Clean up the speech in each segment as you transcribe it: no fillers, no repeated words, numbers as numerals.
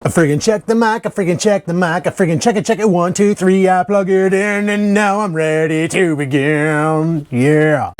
I friggin' check the mic, I friggin' check the mic, I friggin' check it, 1, 2, 3, I plug it in, and now I'm ready to begin. Yeah.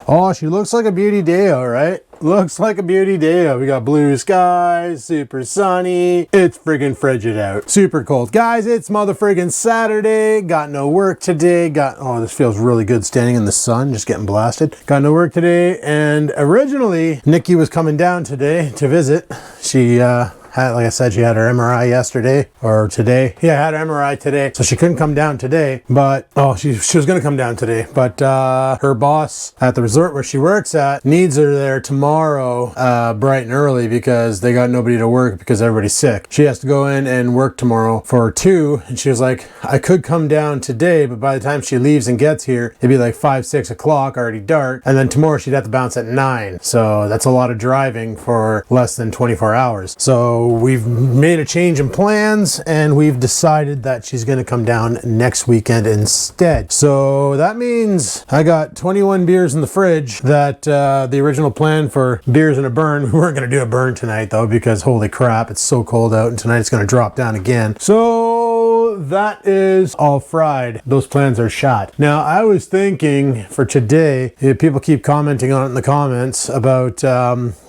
Oh, she looks like a beauty day, all right? Looks like a beauty day. We got blue skies, super sunny. It's friggin' frigid out. Super cold. Guys, it's mother friggin' Saturday. Got no work today. Oh, this feels really good standing in the sun, just getting blasted. Got no work today. And originally, Nikki was coming down today to visit. She, like I said, she had her MRI yesterday or today. Yeah, had her MRI today. So she couldn't come down today, but, she was going to come down today. But her boss at the resort where she works at needs her there tomorrow bright and early because they got nobody to work because everybody's sick. She has to go in and work tomorrow for 2. And she was like, I could come down today, but by the time she leaves and gets here, it'd be like 5, 6 o'clock, already dark. And then tomorrow she'd have to bounce at 9. So that's a lot of driving for less than 24 hours. So we've made a change in plans and we've decided that she's going to come down next weekend instead. So that means I got 21 beers in the fridge that the original plan for beers and a burn. We weren't going to do a burn tonight though because holy crap, it's so cold out and tonight it's going to drop down again. So that is all fried. Those plans are shot. Now I was thinking for today, people keep commenting on it in the comments about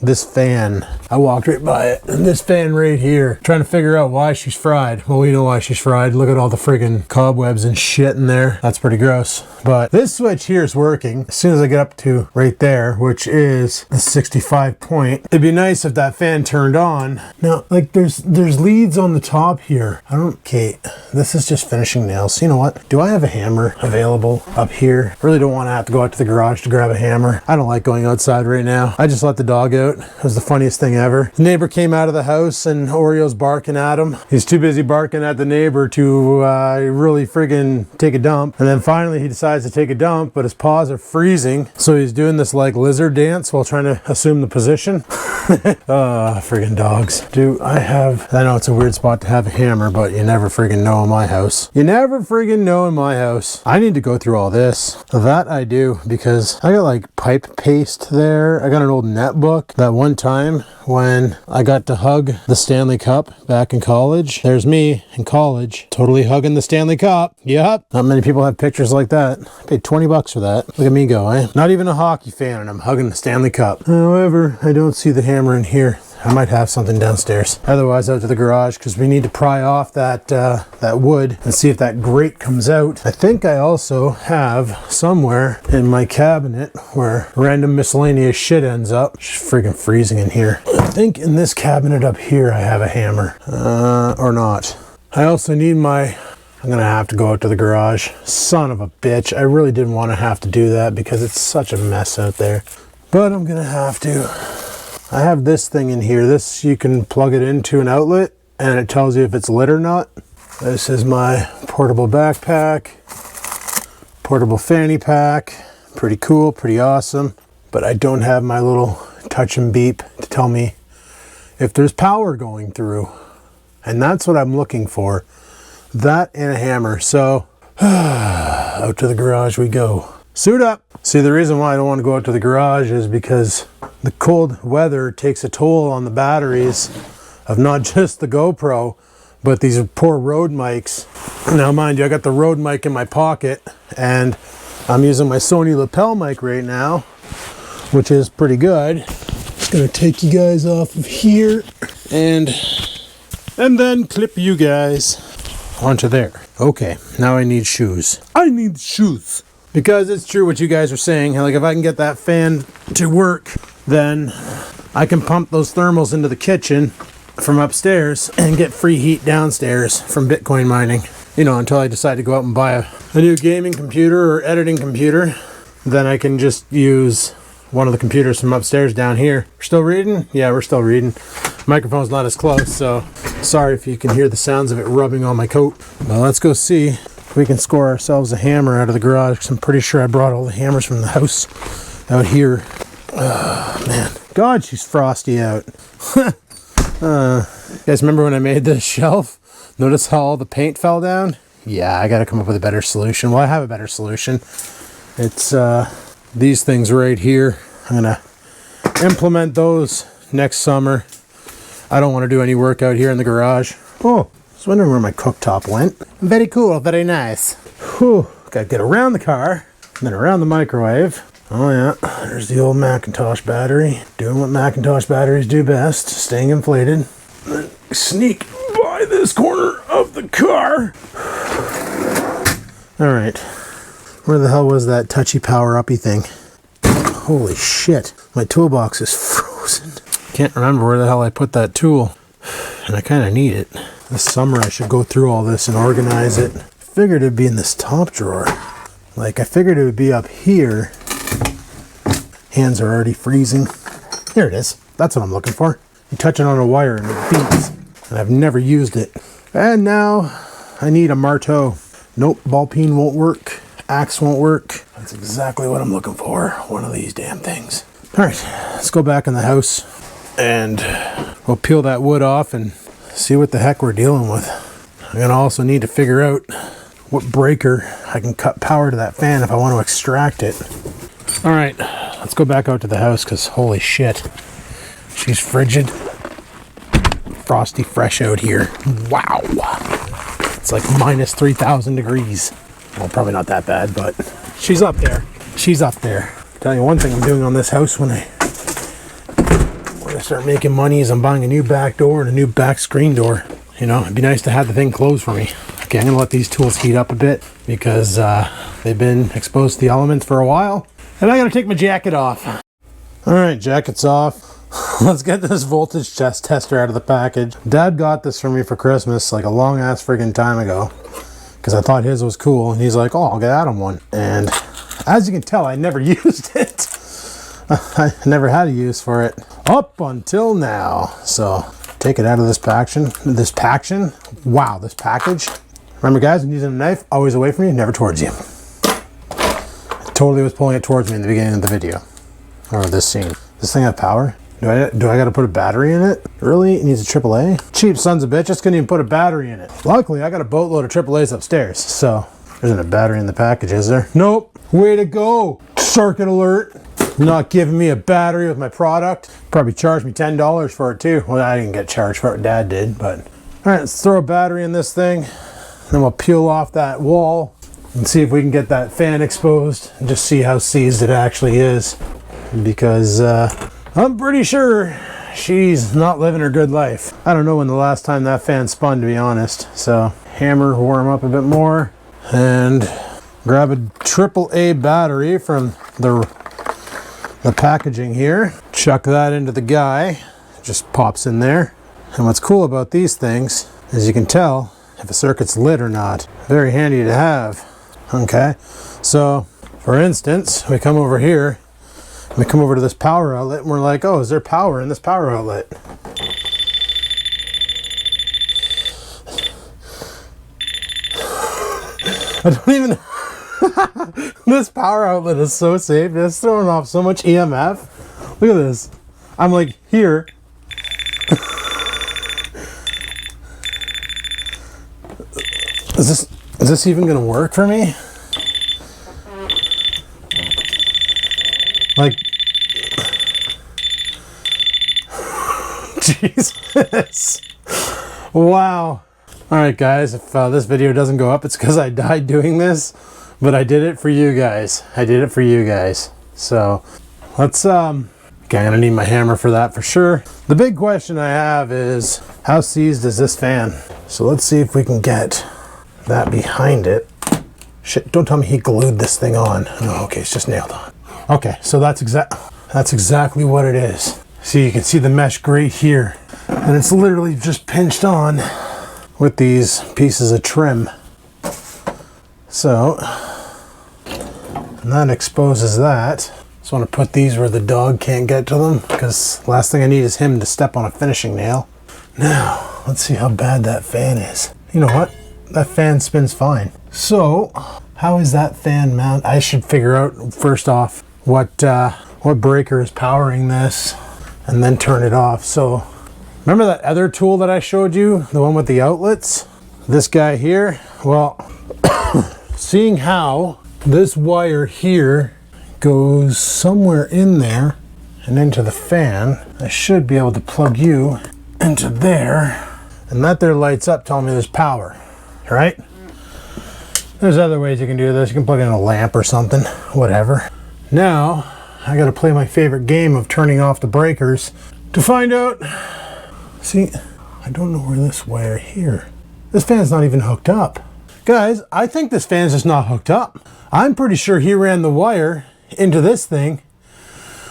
this fan. I walked right by it and this fan right here, trying to figure out why she's fried. Well, we know why she's fried. Look at all the friggin' cobwebs and shit in there. That's pretty gross. But this switch here is working. As soon as I get up to right there, which is the 65 point, it'd be nice if that fan turned on. Now, like there's leads on the top here. Okay, this is just finishing nails. You know what? Do I have a hammer available up here? I really don't want to have to go out to the garage to grab a hammer. I don't like going outside right now. I just let the dog out. It was the funniest thing ever. The neighbor came out of the house and Oreo's barking at him. He's too busy barking at the neighbor to really friggin' take a dump. And then finally he decides to take a dump, but his paws are freezing. So he's doing this like lizard dance while trying to assume the position. Friggin' dogs. I know it's a weird spot to have a hammer, but you never friggin' know in my house. You never friggin' know in my house. I need to go through all this. That I do, because I got like pipe paste there. I got an old netbook that one time when I got to hug the Stanley Cup back in college. There's me in college, totally hugging the Stanley Cup. Yep. Not many people have pictures like that. I paid $20 for that. Look at me go, eh? Not even a hockey fan and I'm hugging the Stanley Cup. However, I don't see the hammer in here. I might have something downstairs. Otherwise, out to the garage because we need to pry off that wood and see if that grate comes out. I think I also have somewhere in my cabinet where random miscellaneous shit ends up. It's freaking freezing in here. I think in this cabinet up here I have a hammer. Or not. I also need I'm gonna have to go out to the garage. Son of a bitch. I really didn't want to have to do that because it's such a mess out there. But I'm gonna have to. I have this thing in here. This, you can plug it into an outlet and it tells you if it's lit or not. This is my portable backpack, portable fanny pack. Pretty cool, pretty awesome. But I don't have my little touch and beep to tell me if there's power going through. And that's what I'm looking for. That and a hammer. So out to the garage we go. Suit up. See, the reason why I don't want to go out to the garage is because the cold weather takes a toll on the batteries of not just the GoPro, but these poor Rode mics. Now, mind you, I got the Rode mic in my pocket and I'm using my Sony lapel mic right now, which is pretty good. Just gonna take you guys off of here and then clip you guys onto there. Okay, now I need shoes. I need shoes. Because it's true what you guys are saying. Like if I can get that fan to work, then I can pump those thermals into the kitchen from upstairs and get free heat downstairs from Bitcoin mining. You know, until I decide to go out and buy a new gaming computer or editing computer. Then I can just use one of the computers from upstairs down here. We're still reading? Yeah, we're still reading. Microphone's not as close, so sorry if you can hear the sounds of it rubbing on my coat. Well, let's go see. We can score ourselves a hammer out of the garage because I'm pretty sure I brought all the hammers from the house out here. Oh, man. God, she's frosty out. You guys remember when I made this shelf? Notice how all the paint fell down? Yeah, I got to come up with a better solution. Well, I have a better solution. It's these things right here. I'm going to implement those next summer. I don't want to do any work out here in the garage. Oh, I was wondering where my cooktop went. Very cool, very nice. Whew, gotta get around the car, and then around the microwave. Oh yeah, there's the old Macintosh battery. Doing what Macintosh batteries do best, staying inflated. Then sneak by this corner of the car. All right, where the hell was that touchy power-uppy thing? Holy shit, my toolbox is frozen. Can't remember where the hell I put that tool, and I kind of need it. This summer I should go through all this and organize it. Figured it'd be in this top drawer. Like, I figured it would be up here. Hands are already freezing. Here it is. That's what I'm looking for. You touch it on a wire and it beeps. And I've never used it. And now I need a marteau. Nope, ball peen won't work. Axe won't work. That's exactly what I'm looking for. One of these damn things. All right, let's go back in the house and we'll peel that wood off and see what the heck we're dealing with. I'm gonna also need to figure out what breaker I can cut power to that fan if I want to extract it. All right, let's go back out to the house because holy shit, she's frigid. Frosty fresh out here. Wow. It's like minus 3,000 degrees. Well, probably not that bad, but she's up there. She's up there. Tell you one thing I'm doing on this house when I start making money is I'm buying a new back door and a new back screen door. You know, it'd be nice to have the thing closed for me. Okay, I'm gonna let these tools heat up a bit because they've been exposed to the elements for a while. And I gotta take my jacket off. All right, jacket's off. Let's get this voltage tester out of the package. Dad got this for me for Christmas like a long ass friggin' time ago because I thought his was cool. And he's like, oh, I'll get Adam one. And as you can tell, I never used it. I never had a use for it up until now. So take it out of this package. Wow, this package. Remember guys, when using a knife, always away from you, never towards you. I totally was pulling it towards me in the beginning of the video. Or this scene. This thing have power? Do I gotta put a battery in it? Really? It needs a AAA? Cheap sons of bitches couldn't even put a battery in it. Luckily, I got a boatload of AAAs upstairs, so there isn't a battery in the package, is there? Nope. Way to go. Circuit alert. Not giving me a battery with my product. Probably charged me $10 for it too. Well, I didn't get charged for it, Dad did, but. All right, let's throw a battery in this thing. Then we'll peel off that wall and see if we can get that fan exposed and just see how seized it actually is. Because I'm pretty sure she's not living her good life. I don't know when the last time that fan spun, to be honest. So hammer, warm up a bit more, and grab a AAA battery from the packaging here. Chuck that into the guy. It just pops in there. And what's cool about these things is you can tell if a circuit's lit or not. Very handy to have. Okay, so for instance, we come over here. We come over to this power outlet and we're like, oh, is there power in this power outlet? I don't even... This power outlet is so safe. It's throwing off so much EMF. Look at this. I'm like, here. Is this even gonna work for me? Like, Jesus. Wow. All right, guys, if this video doesn't go up, it's because I died doing this, but I did it for you guys. I did it for you guys. So let's, okay, I'm gonna need my hammer for that for sure. The big question I have is, how seized is this fan? So let's see if we can get that behind it. Shit, don't tell me he glued this thing on. No, okay, it's just nailed on. Okay, so that's exactly what it is. See, you can see the mesh grate here, and it's literally just pinched on with these pieces of trim. So, and that exposes that. Just want to put these where the dog can't get to them, because last thing I need is him to step on a finishing nail. Now, let's see how bad that fan is. You know what? That fan spins fine. So, how is that fan mounted? I should figure out, first off, what breaker is powering this, and then turn it off. So remember that other tool that I showed you, the one with the outlets, this guy here? Well, seeing how this wire here goes somewhere in there and into the fan, I should be able to plug you into there, and that there lights up telling me there's power, right? There's other ways you can do this. You can plug in a lamp or something, whatever. Now, I gotta play my favorite game of turning off the breakers to find out. See, I don't know where this wire here. This fan's not even hooked up. Guys, I think this fan's just not hooked up. I'm pretty sure he ran the wire into this thing,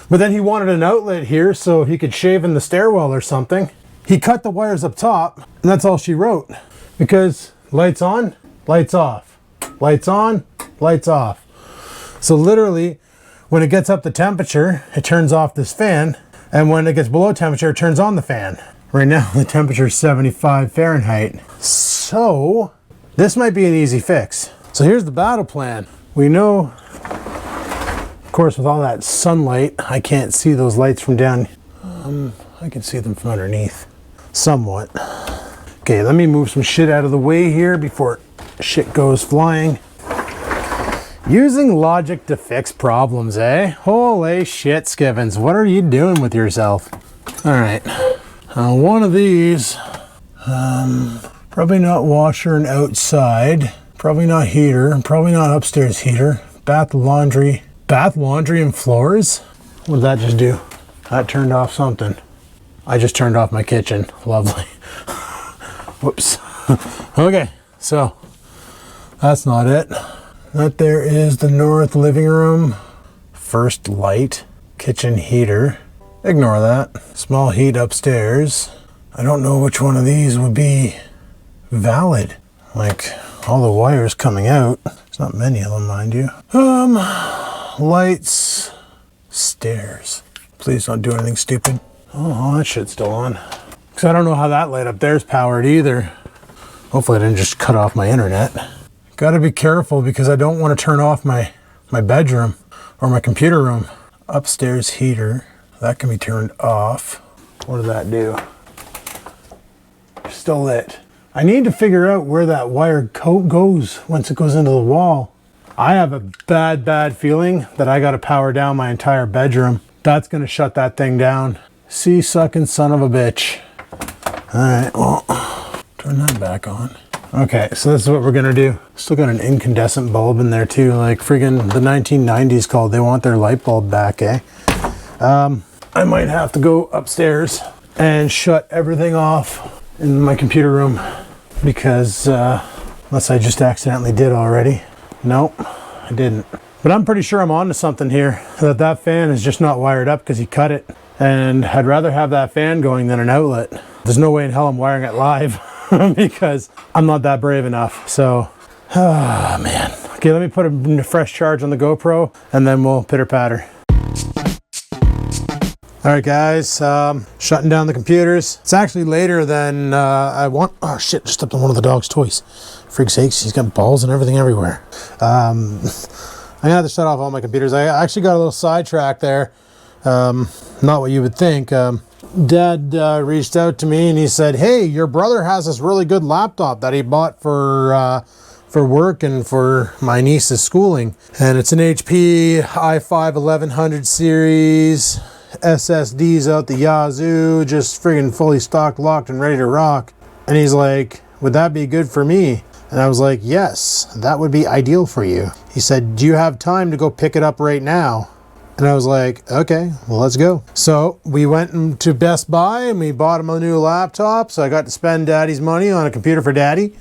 but then he wanted an outlet here so he could shave in the stairwell or something. He cut the wires up top, and that's all she wrote. Because lights on, lights off. Lights on, lights off. So literally, when it gets up to temperature, it turns off this fan, and when it gets below temperature, it turns on the fan. Right now, the temperature is 75 Fahrenheit. So, this might be an easy fix. So here's the battle plan. We know, of course, with all that sunlight, I can't see those lights from down. I can see them from underneath, somewhat. Okay, let me move some shit out of the way here before shit goes flying. Using logic to fix problems, eh? Holy shit, Skivinz, what are you doing with yourself? All right, one of these, probably not washer and outside, probably not heater, probably not upstairs heater, bath, laundry and floors? What did that just do? That turned off something. I just turned off my kitchen, lovely. Whoops. Okay, so that's not it. That there is the north living room, first light, kitchen heater. Ignore that. Small heat upstairs. I don't know which one of these would be valid. Like all the wires coming out. There's not many of them, mind you. Lights, stairs. Please don't do anything stupid. Oh, that shit's still on. Because I don't know how that light up there's powered either. Hopefully I didn't just cut off my internet. Gotta be careful because I don't want to turn off my bedroom or my computer room. Upstairs heater, that can be turned off. What did that do? Still lit. I need to figure out where that wire goes once it goes into the wall. I have a bad feeling that I gotta power down my entire bedroom. That's gonna shut that thing down. See, sucking son of a bitch. All right, well, turn that back on. Okay, so this is what we're gonna do. Still got an incandescent bulb in there too, like friggin' the 1990s called. They want their light bulb back, eh? I might have to go upstairs and shut everything off in my computer room because, unless I just accidentally did already. Nope, I didn't. But I'm pretty sure I'm onto something here, that fan is just not wired up because he cut it. And I'd rather have that fan going than an outlet. There's no way in hell I'm wiring it live because I'm not that brave enough. So, oh man. Okay, let me put a fresh charge on the GoPro and then we'll pitter patter. All right guys, shutting down the computers. It's actually later than I want. Oh shit, just stepped on one of the dog's toys. Frig's sakes, he's got balls and everything everywhere. I'm gonna have to shut off all my computers. I actually got a little sidetracked there. Not what you would think. Dad reached out to me and he said, hey, your brother has this really good laptop that he bought for work and for my niece's schooling. And it's an HP i5 1100 series, SSDs out the yazoo, just friggin' fully stocked, locked, and ready to rock. And he's like, would that be good for me? And I was like, yes, that would be ideal for you. He said, do you have time to go pick it up right now? And I was like, okay, well, let's go. So we went to Best Buy and we bought him a new laptop. So I got to spend Daddy's money on a computer for Daddy.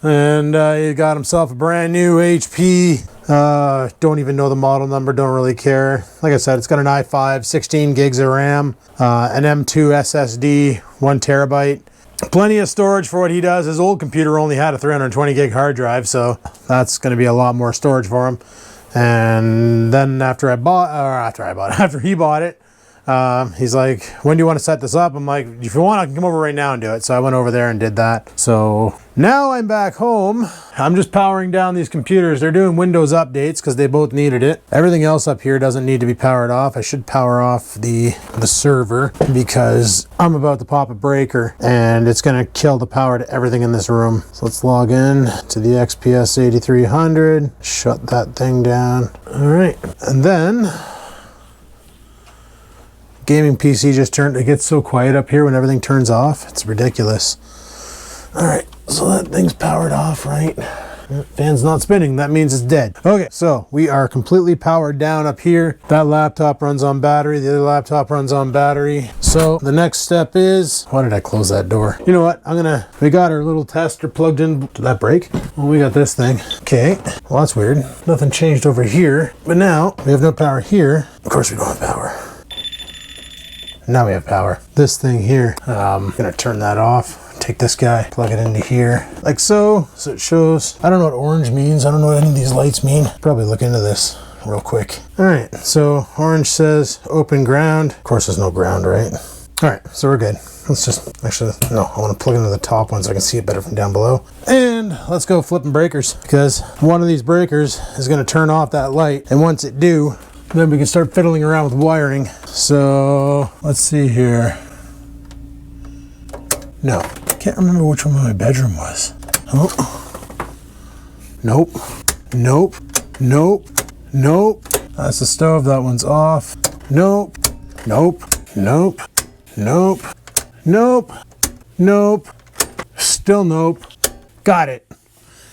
And he got himself a brand new HP. Don't even know the model number, don't really care. Like I said, it's got an i5, 16 gigs of RAM, an M2 SSD, 1 terabyte. Plenty of storage for what he does. His old computer only had a 320 gig hard drive, so that's going to be a lot more storage for him. And then after he bought it, he's like, when do you want to set this up? I'm like, if you want, I can come over right now and do it. So I went over there and did that. So now I'm back home. I'm just powering down these computers. They're doing Windows updates because they both needed it. Everything else up here doesn't need to be powered off. I should power off the server because I'm about to pop a breaker and it's going to kill the power to everything in this room. So let's log in to the XPS 8300, shut that thing down. All right. And then gaming PC just it gets so quiet up here when everything turns off. It's ridiculous. All right, so that thing's powered off, right? Fan's not spinning, that means it's dead. Okay, so we are completely powered down up here. That laptop runs on battery, the other laptop runs on battery. So the next step is, why did I close that door? You know what, we got our little tester plugged in. Did that break? Well, we got this thing. Okay, well that's weird. Nothing changed over here, but now we have no power here. Of course we don't have power. Now we have power. This thing here, I'm gonna turn that off. Take this guy, plug it into here, like so. So it shows, I don't know what orange means. I don't know what any of these lights mean. Probably look into this real quick. All right, so orange says open ground. Of course there's no ground, right? All right, so we're good. Let's just, actually, no, I want to plug into the top one so I can see it better from down below. And let's go flipping breakers, because one of these breakers is gonna turn off that light. And once it do, then we can start fiddling around with wiring. So let's see here. No, can't remember which one my bedroom was. Oh, nope, nope, nope, nope. That's the stove, that one's off. Nope, nope, nope, nope, nope, nope, still nope. Got it.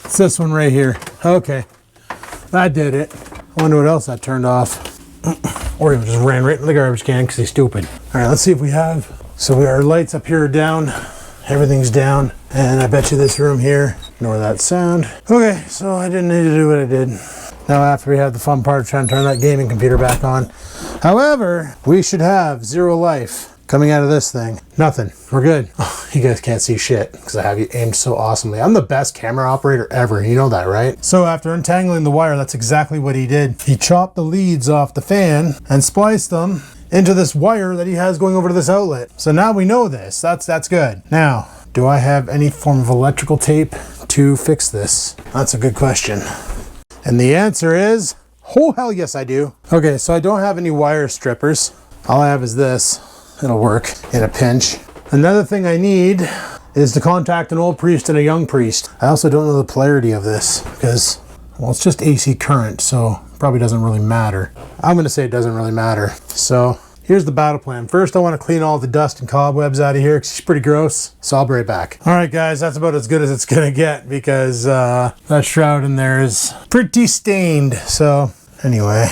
It's this one right here. Okay, that did it. I wonder what else that turned off. Or he just ran right in the garbage can because he's stupid. All right, let's see if we have. So our lights up here are down. Everything's down. And I bet you this room here, ignore that sound. Okay, so I didn't need to do what I did. Now after we have the fun part of trying to turn that gaming computer back on. However, we should have 0 life coming out of this thing. Nothing. We're good. Oh, you guys can't see shit because I have you aimed so awesomely. I'm the best camera operator ever. You know that, right? So after untangling the wire, that's exactly what he did. He chopped the leads off the fan and spliced them into this wire that he has going over to this outlet. So now we know this. That's good. Now, do I have any form of electrical tape to fix this? That's a good question. And the answer is, oh hell yes I do. Okay, so I don't have any wire strippers. All I have is this. It'll work in a pinch. Another thing I need is to contact an old priest and a young priest. I also don't know the polarity of this because, well, it's just AC current, so probably doesn't really matter. I'm gonna say it doesn't really matter. So here's the battle plan. First, I want to clean all the dust and cobwebs out of here because it's pretty gross. So I'll be right back. All right, guys, that's about as good as it's gonna get because that shroud in there is pretty stained. So anyway,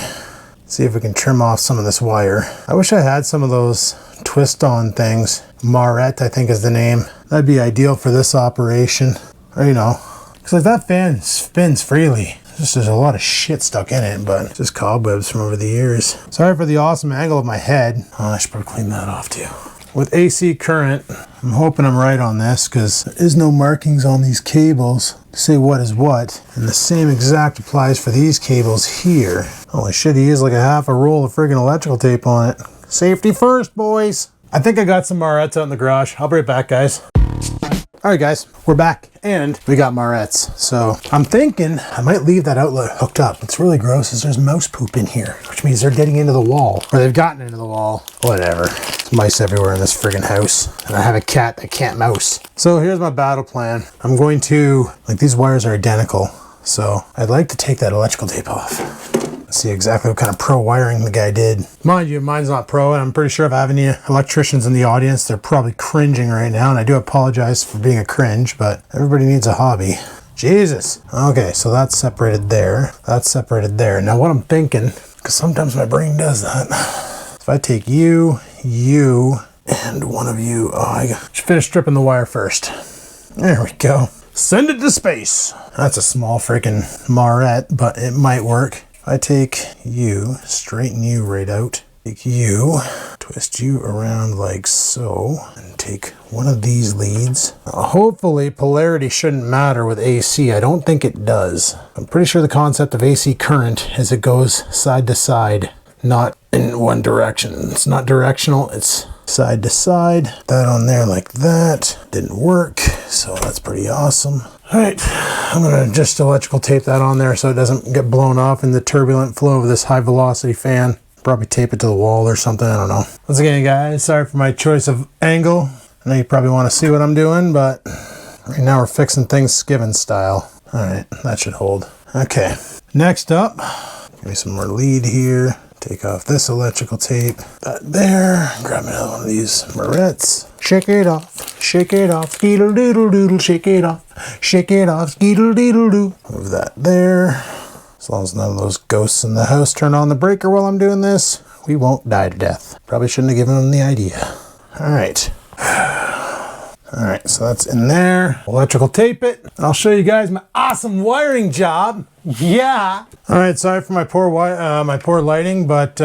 see if we can trim off some of this wire. I wish I had some of those twist on things. Marette, I think is the name. That'd be ideal for this operation. Or, you know, because like that fan spins freely. Just there's a lot of shit stuck in it, but just cobwebs from over the years. Sorry for the awesome angle of my head. Oh, I should probably clean that off too. With AC current, I'm hoping I'm right on this because there is no markings on these cables to say what is what. And the same exact applies for these cables here. Holy shit, he used like a half a roll of friggin' electrical tape on it. Safety first, boys. I think I got some Marettes out in the garage. I'll be right back, guys. All right, guys, we're back and we got Marettes. So I'm thinking I might leave that outlet hooked up. What's really gross is there's mouse poop in here, which means they're getting into the wall, or they've gotten into the wall. Whatever. There's mice everywhere in this friggin' house. And I have a cat that can't mouse. So here's my battle plan. I'm going to, like, these wires are identical. So I'd like to take that electrical tape off. See exactly what kind of pro wiring the guy did. Mind you, mine's not pro, and I'm pretty sure if I have any electricians in the audience, they're probably cringing right now, and I do apologize for being a cringe, but everybody needs a hobby. Jesus. Okay, so that's separated there. That's separated there. Now what I'm thinking, because sometimes my brain does that, if I take you, and one of you, oh, I should finish stripping the wire first. There we go. Send it to space. That's a small freaking Marette, but it might work. I take you, straighten you right out, take you, twist you around like so, and take one of these leads. Hopefully polarity shouldn't matter with AC. I don't think it does. I'm pretty sure the concept of AC current is it goes side to side, not in one direction. It's not directional, it's side to side. That on there like that. Didn't work, so that's pretty awesome. All right, I'm gonna just electrical tape that on there so it doesn't get blown off in the turbulent flow of this high velocity fan. Probably tape it to the wall or something, I don't know. Once again, guys, sorry for my choice of angle. I know you probably want to see what I'm doing, but right now we're fixing things Skivinz style. All right, that should hold. Okay, next up, give me some more lead here. Take off this electrical tape. That there. Grab another one of these barrettes. Shake it off. Shake it off. Skeedle doodle doodle. Shake it off. Shake it off. Skeedle doodle doo. Move that there. As long as none of those ghosts in the house turn on the breaker while I'm doing this, we won't die to death. Probably shouldn't have given them the idea. All right. All right, so that's in there. Electrical tape it. And I'll show you guys my awesome wiring job. Yeah. All right, sorry for my poor lighting, but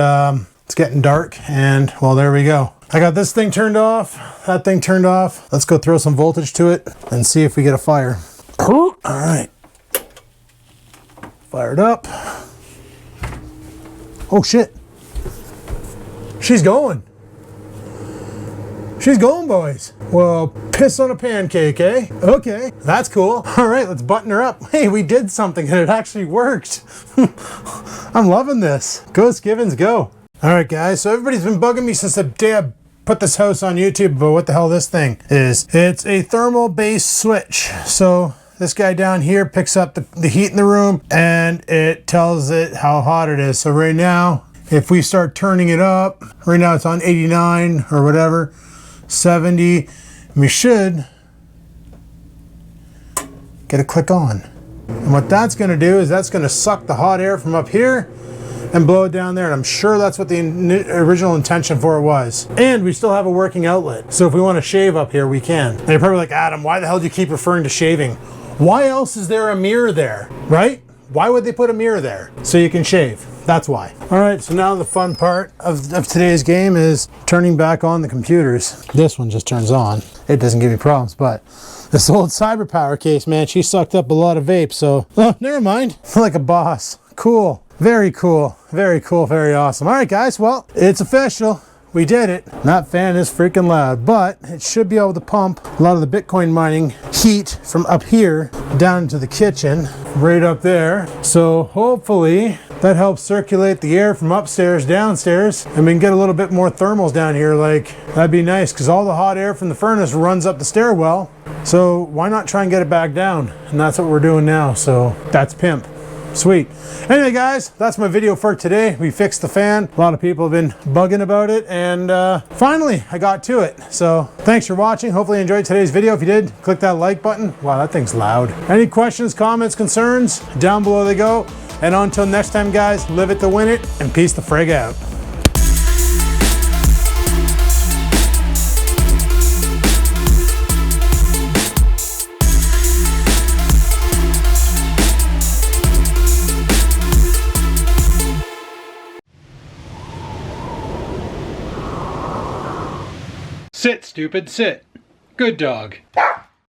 it's getting dark, and well, there we go. I got this thing turned off, that thing turned off. Let's go throw some voltage to it and see if we get a fire. All right. Fired up. Oh shit. She's going. She's going, boys. Well, piss on a pancake, eh? Okay, that's cool. All right, let's button her up. Hey, we did something and it actually worked. I'm loving this. Go Skivinz, go. All right, guys, so everybody's been bugging me since the day I put this house on YouTube about what the hell this thing is. It's a thermal based switch. So this guy down here picks up the heat in the room and it tells it how hot it is. So right now, if we start turning it up, right now it's on 89 or whatever, 70, we should get a click on. And what that's going to do is that's going to suck the hot air from up here and blow it down there. And I'm sure that's what the original intention for it was. And we still have a working outlet. So if we want to shave up here, we can. And you're probably like, Adam, why the hell do you keep referring to shaving? Why else is there a mirror there, right? Why would they put a mirror there? So you can shave. That's why. All right, so now the fun part of today's game is turning back on the computers. This one just turns on. It doesn't give me problems, but this old CyberPower case, man, she sucked up a lot of vape, so, oh, never mind. Like a boss. Cool. Very cool. Very cool. Very awesome. All right, guys, well, it's official. We did it. That fan is freaking loud, but it should be able to pump a lot of the Bitcoin mining heat from up here down into the kitchen, right up there. So hopefully that helps circulate the air from upstairs downstairs, and we can get a little bit more thermals down here. Like, that'd be nice, because all the hot air from the furnace runs up the stairwell. So why not try and get it back down? And that's what we're doing now. So that's pimp. Sweet. Anyway, guys, that's my video for today. We fixed the fan. A lot of people have been bugging about it, and finally I got to it. So thanks for watching. Hopefully you enjoyed today's video. If you did, click that like button. Wow, that thing's loud. Any questions, comments, concerns, down below they go. And until next time, guys, live it to win it, and peace the frig out. Sit, stupid, sit. Good dog.